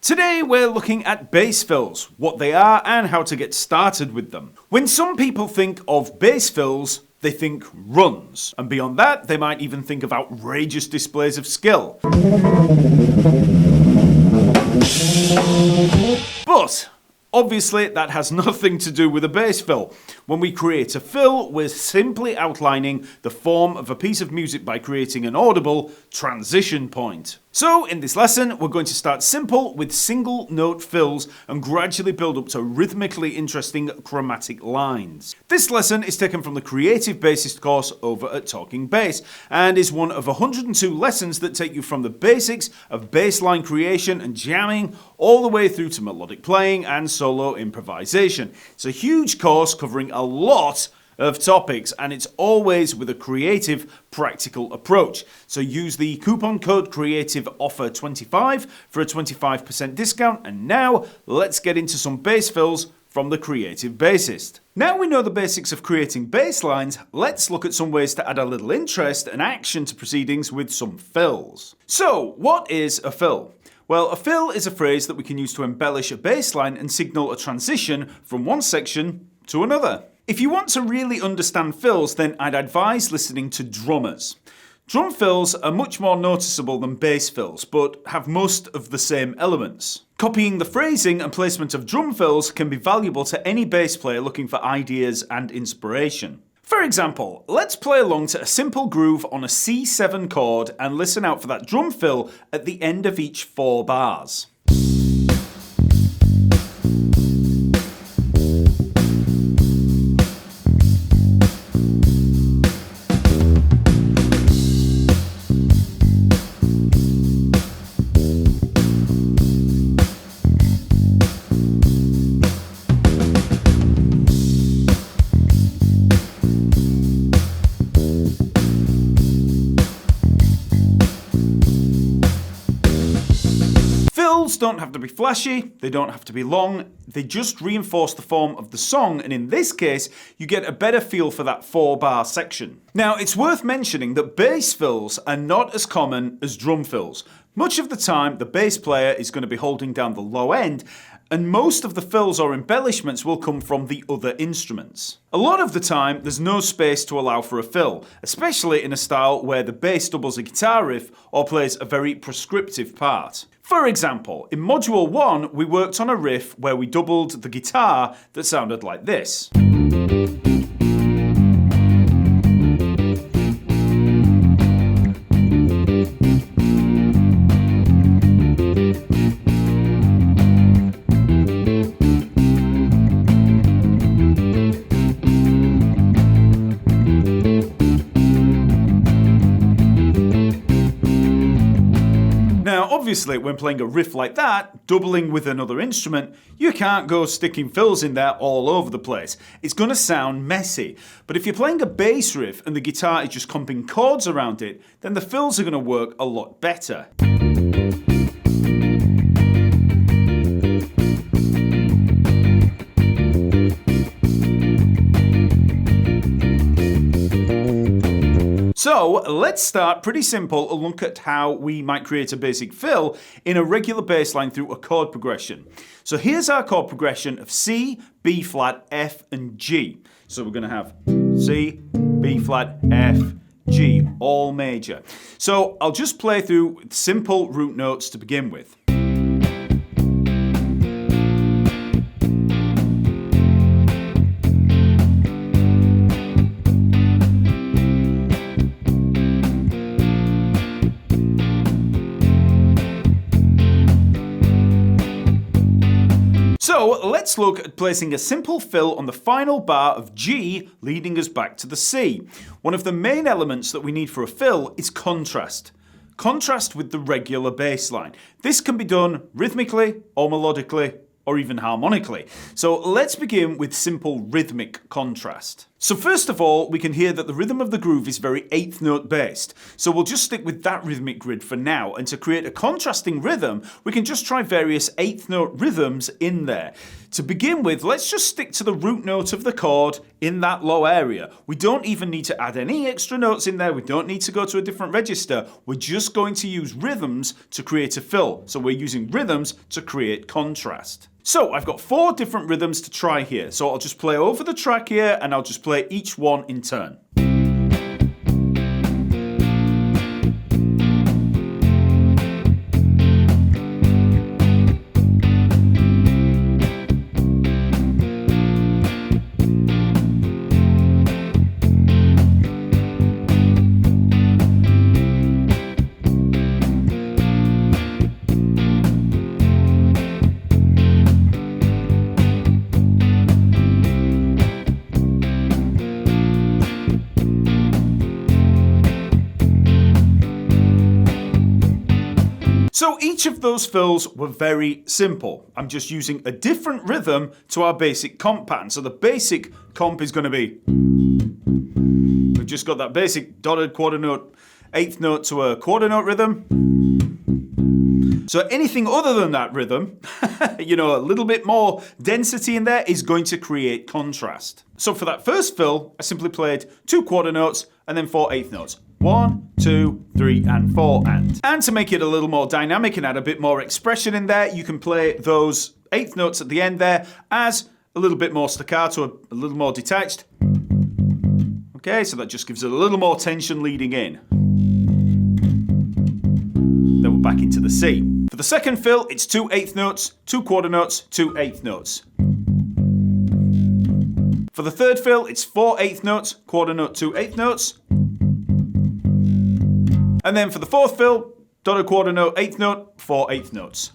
Today we're looking at bass fills, what they are and how to get started with them. When some people think of bass fills, they think runs, and beyond that they might even think of outrageous displays of skill. But obviously that has nothing to do with a bass fill. When we create a fill, we're simply outlining the form of a piece of music by creating an audible transition point. So in this lesson, we're going to start simple with single note fills and gradually build up to rhythmically interesting chromatic lines. This lesson is taken from the Creative Bassist course over at TalkingBass and is one of 102 lessons that take you from the basics of bass line creation and jamming all the way through to melodic playing and solo improvisation. It's a huge course covering a lot of topics, and it's always with a creative, practical approach. So use the coupon code CREATIVEOFFER25 for a 25% discount. And now let's get into some bass fills from the Creative Bassist. Now we know the basics of creating bass lines, let's look at some ways to add a little interest and action to proceedings with some fills. So what is a fill? Well, a fill is a phrase that we can use to embellish a bass line and signal a transition from one section to another. If you want to really understand fills, then I'd advise listening to drummers. Drum fills are much more noticeable than bass fills, but have most of the same elements. Copying the phrasing and placement of drum fills can be valuable to any bass player looking for ideas and inspiration. For example, let's play along to a simple groove on a C7 chord and listen out for that drum fill at the end of each 4 bars. Fills don't have to be flashy, they don't have to be long, they just reinforce the form of the song, and in this case, you get a better feel for that 4-bar section. Now, it's worth mentioning that bass fills are not as common as drum fills. Much of the time, the bass player is going to be holding down the low end, and most of the fills or embellishments will come from the other instruments. A lot of the time, there's no space to allow for a fill, especially in a style where the bass doubles a guitar riff or plays a very prescriptive part. For example, in Module 1, we worked on a riff where we doubled the guitar that sounded like this. Obviously, when playing a riff like that, doubling with another instrument, you can't go sticking fills in there all over the place. It's going to sound messy. But if you're playing a bass riff and the guitar is just comping chords around it, then the fills are going to work a lot better. So let's start pretty simple and look at how we might create a basic fill in a regular bass line through a chord progression. So here's our chord progression of C, B flat, F and G. So we're going to have C, B flat, F, G, all major. So I'll just play through simple root notes to begin with. So let's look at placing a simple fill on the final bar of G, leading us back to the C. One of the main elements that we need for a fill is contrast. Contrast with the regular bass line. This can be done rhythmically or melodically or even harmonically. So let's begin with simple rhythmic contrast. So first of all, we can hear that the rhythm of the groove is very eighth note based. So we'll just stick with that rhythmic grid for now. And to create a contrasting rhythm, we can just try various eighth note rhythms in there. To begin with, let's just stick to the root note of the chord in that low area. We don't even need to add any extra notes in there. We don't need to go to a different register. We're just going to use rhythms to create a fill. So we're using rhythms to create contrast. So I've got 4 different rhythms to try here. So I'll just play over the track here and I'll just play each one in turn. So each of those fills were very simple. I'm just using a different rhythm to our basic comp pattern. So the basic comp is going to be, we've just got that basic dotted quarter note, eighth note to a quarter note rhythm. So anything other than that rhythm, a little bit more density in there is going to create contrast. So for that first fill, I simply played 2 quarter notes and then 4 eighth notes. 1, 2, 3, and 4, and to make it a little more dynamic and add a bit more expression in there, you can play those eighth notes at the end there as a little bit more staccato, a little more detached. Okay, so that just gives it a little more tension leading in. Then we're back into the C. For the second fill, it's 2 eighth notes, 2 quarter notes, 2 eighth notes. For the third fill, it's 4 eighth notes, quarter note, 2 eighth notes. And then for the fourth fill, dotted quarter note, eighth note, 4 eighth notes.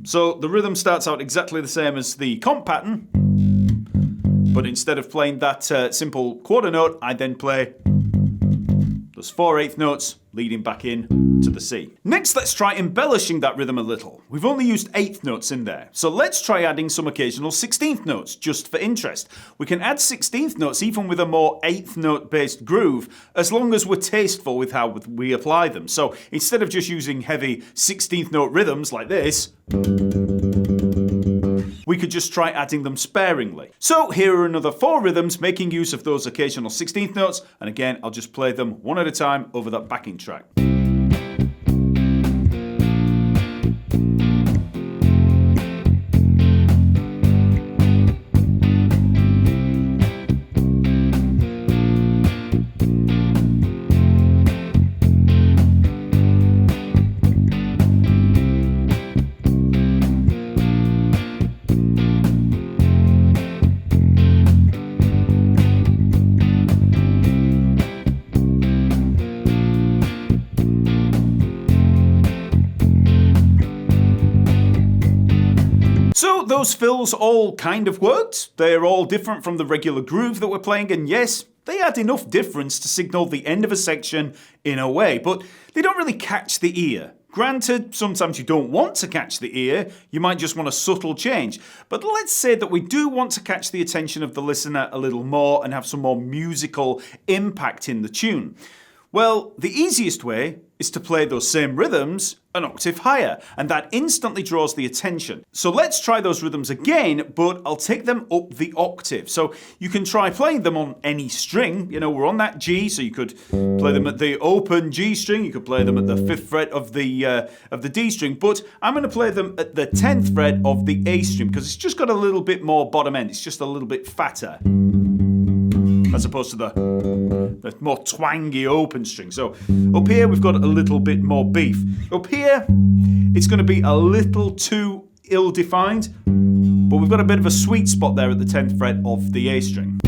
So the rhythm starts out exactly the same as the comp pattern, but instead of playing that simple quarter note, I then play those 4 eighth notes leading back in to the C. Next, let's try embellishing that rhythm a little. We've only used eighth notes in there, so let's try adding some occasional 16th notes, just for interest. We can add 16th notes even with a more eighth note based groove, as long as we're tasteful with how we apply them. So instead of just using heavy 16th note rhythms like this, we could just try adding them sparingly. So here are another 4 rhythms making use of those occasional 16th notes, and again, I'll just play them one at a time over that backing track. So those fills all kind of worked. They're all different from the regular groove that we're playing, and yes, they add enough difference to signal the end of a section in a way, but they don't really catch the ear. Granted, sometimes you don't want to catch the ear, you might just want a subtle change, but let's say that we do want to catch the attention of the listener a little more and have some more musical impact in the tune. Well, the easiest way is to play those same rhythms an octave higher, and that instantly draws the attention. So let's try those rhythms again, but I'll take them up the octave. So you can try playing them on any string. We're on that G, so you could play them at the open G string, you could play them at the 5th fret of the D string, but I'm going to play them at the 10th fret of the A string, because it's just got a little bit more bottom end, it's just a little bit fatter, as opposed to the more twangy open string. So up here we've got a little bit more beef. Up here it's going to be a little too ill-defined, but we've got a bit of a sweet spot there at the 10th fret of the A string.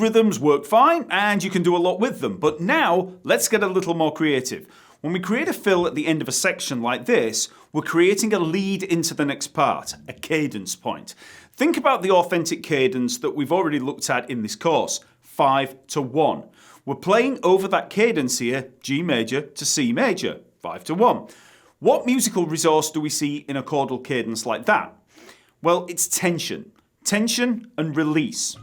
rhythms work fine and you can do a lot with them, but now let's get a little more creative. When we create a fill at the end of a section like this, we're creating a lead into the next part, a cadence point. Think about the authentic cadence that we've already looked at in this course, 5-1. We're playing over that cadence here, G major to C major, 5-1. What musical resource do we see in a chordal cadence like that? Well, it's tension. Tension and release.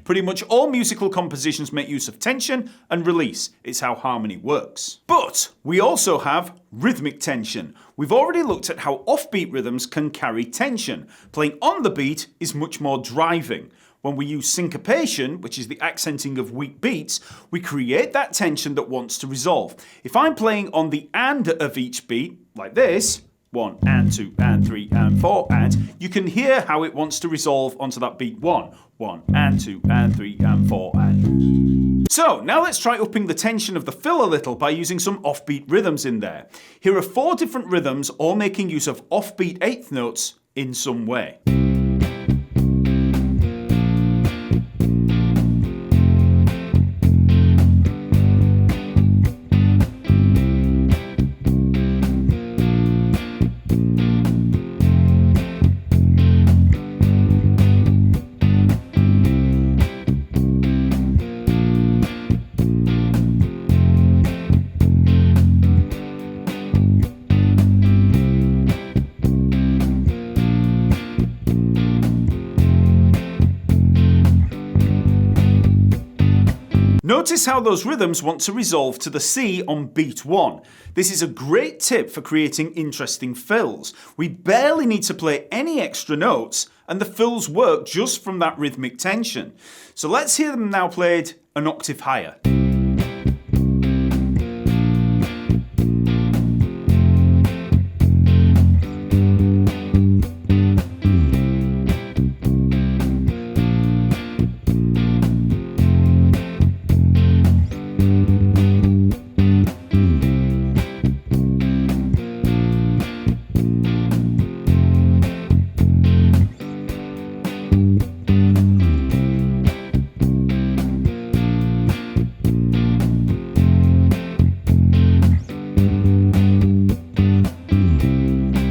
Pretty much all musical compositions make use of tension and release. It's how harmony works. But we also have rhythmic tension. We've already looked at how offbeat rhythms can carry tension. Playing on the beat is much more driving. When we use syncopation, which is the accenting of weak beats, we create that tension that wants to resolve. If I'm playing on the and of each beat, like this, 1 and 2 and 3 and 4 and, you can hear how it wants to resolve onto that beat 1 and 2 and 3 and 4 and. So now let's try upping the tension of the fill a little by using some offbeat rhythms in there. Here are 4 different rhythms all making use of offbeat eighth notes in some way. Notice how those rhythms want to resolve to the C on beat 1. This is a great tip for creating interesting fills. We barely need to play any extra notes and the fills work just from that rhythmic tension. So let's hear them now played an octave higher.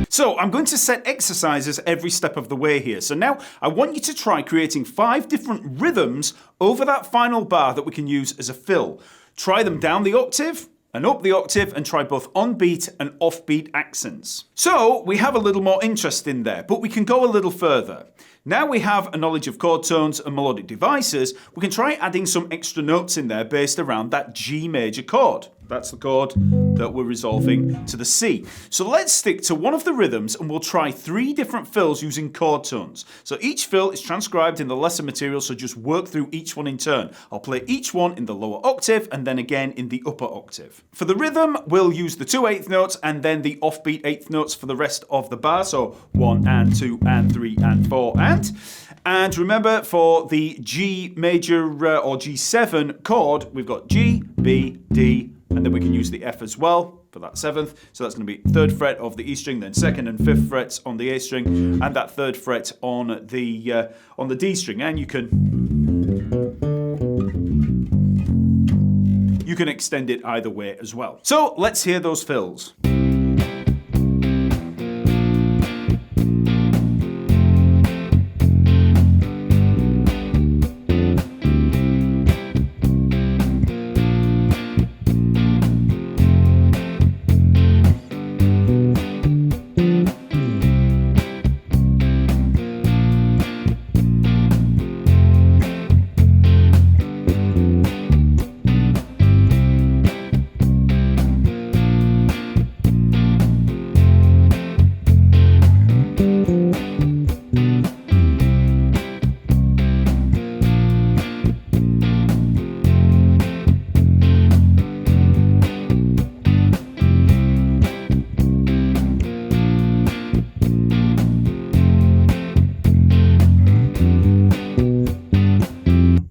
So I'm going to set exercises every step of the way here. So now I want you to try creating 5 different rhythms over that final bar that we can use as a fill. Try them down the octave and up the octave and try both on-beat and off-beat accents. So we have a little more interest in there, but we can go a little further. Now we have a knowledge of chord tones and melodic devices, we can try adding some extra notes in there based around that G major chord. That's the chord that we're resolving to the C. So let's stick to one of the rhythms and we'll try 3 different fills using chord tones. So each fill is transcribed in the lesson material, so just work through each one in turn. I'll play each one in the lower octave and then again in the upper octave. For the rhythm, we'll use the 2 eighth notes and then the offbeat eighth notes for the rest of the bar. So 1 and 2 and 3 and 4 and. And remember, for the G major or G7 chord, we've got G, B, D, and then we can use the F as well for that 7th. So that's going to be 3rd fret of the E string, then 2nd and 5th frets on the A string, and that 3rd fret on the D string. And you can extend it either way as well. So let's hear those fills.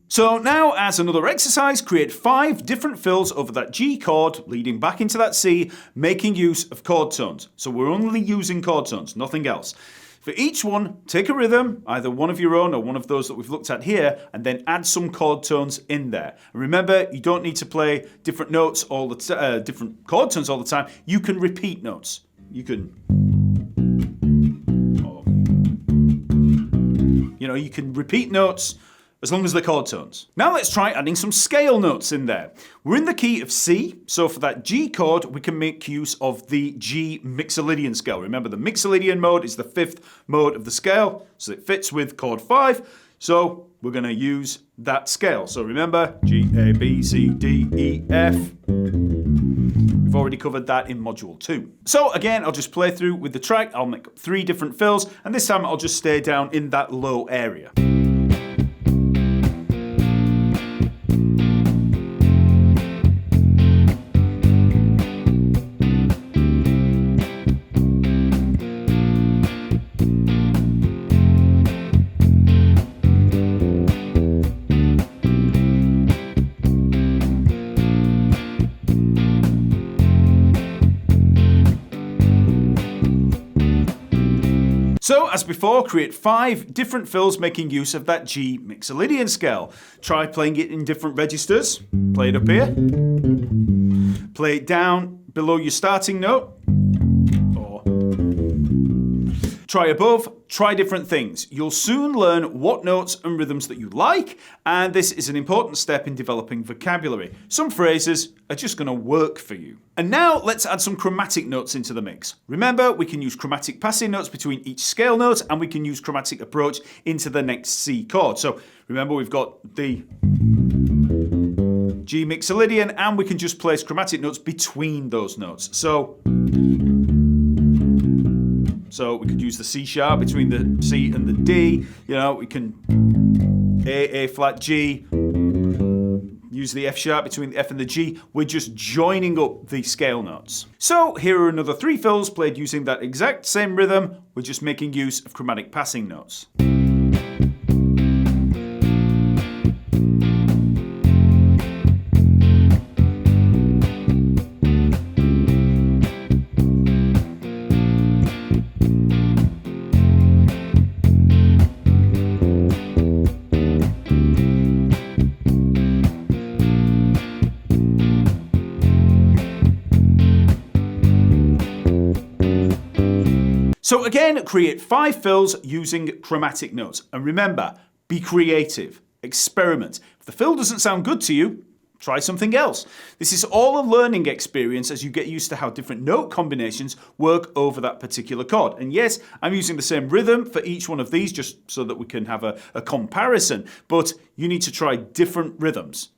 So now, as another exercise, create 5 different fills over that G chord, leading back into that C, making use of chord tones. So we're only using chord tones, nothing else. For each one, take a rhythm, either one of your own or one of those that we've looked at here, and then add some chord tones in there. And remember, you don't need to play different notes all the different chord tones all the time. You can repeat notes. You can, you can repeat notes as long as they're chord tones. Now let's try adding some scale notes in there. We're in the key of C, so for that G chord, we can make use of the G Mixolydian scale. Remember, the Mixolydian mode is the 5th mode of the scale, so it fits with chord 5. So we're going to use that scale. So remember, G, A, B, C, D, E, F. We've already covered that in module 2. So again, I'll just play through with the track. I'll make up 3 different fills, and this time I'll just stay down in that low area. So, as before, create 5 different fills making use of that G Mixolydian scale. Try playing it in different registers. Play it up here. Play it down below your starting note. Or try above. Try different things. You'll soon learn what notes and rhythms that you like, and this is an important step in developing vocabulary. Some phrases are just going to work for you. And now let's add some chromatic notes into the mix. Remember, we can use chromatic passing notes between each scale note, and we can use chromatic approach into the next C chord. So remember, we've got the G Mixolydian, and we can just place chromatic notes between those notes. So we could use the C sharp between the C and the D. We can A flat, G. Use the F sharp between the F and the G. We're just joining up the scale notes. So here are another 3 fills played using that exact same rhythm. We're just making use of chromatic passing notes. So again, create 5 fills using chromatic notes. And remember, be creative, experiment. If the fill doesn't sound good to you, try something else. This is all a learning experience as you get used to how different note combinations work over that particular chord. And yes, I'm using the same rhythm for each one of these just so that we can have a comparison. But you need to try different rhythms.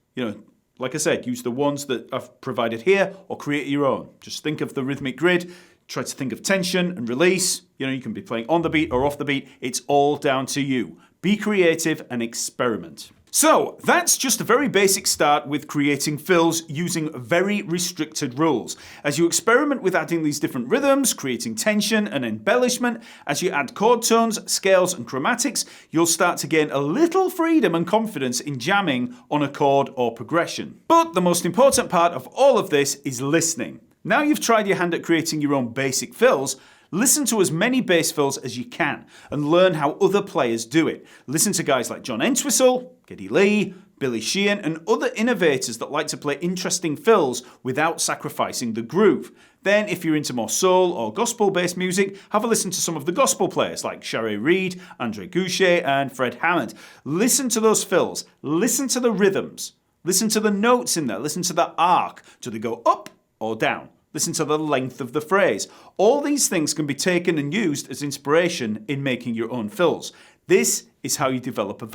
Like I said, use the ones that I've provided here or create your own. Just think of the rhythmic grid. Try to think of tension and release. You can be playing on the beat or off the beat. It's all down to you. Be creative and experiment. So that's just a very basic start with creating fills using very restricted rules. As you experiment with adding these different rhythms, creating tension and embellishment, as you add chord tones, scales and chromatics, you'll start to gain a little freedom and confidence in jamming on a chord or progression. But the most important part of all of this is listening. Now you've tried your hand at creating your own basic fills, listen to as many bass fills as you can and learn how other players do it. Listen to guys like John Entwistle, Geddy Lee, Billy Sheehan and other innovators that like to play interesting fills without sacrificing the groove. Then if you're into more soul or gospel-based music, have a listen to some of the gospel players like Shari Reed, Andre Goucher and Fred Hammond. Listen to those fills, listen to the rhythms, listen to the notes in there, listen to the arc. Do they go up or down? Listen to the length of the phrase. All these things can be taken and used as inspiration in making your own fills. This is how you develop a vocabulary.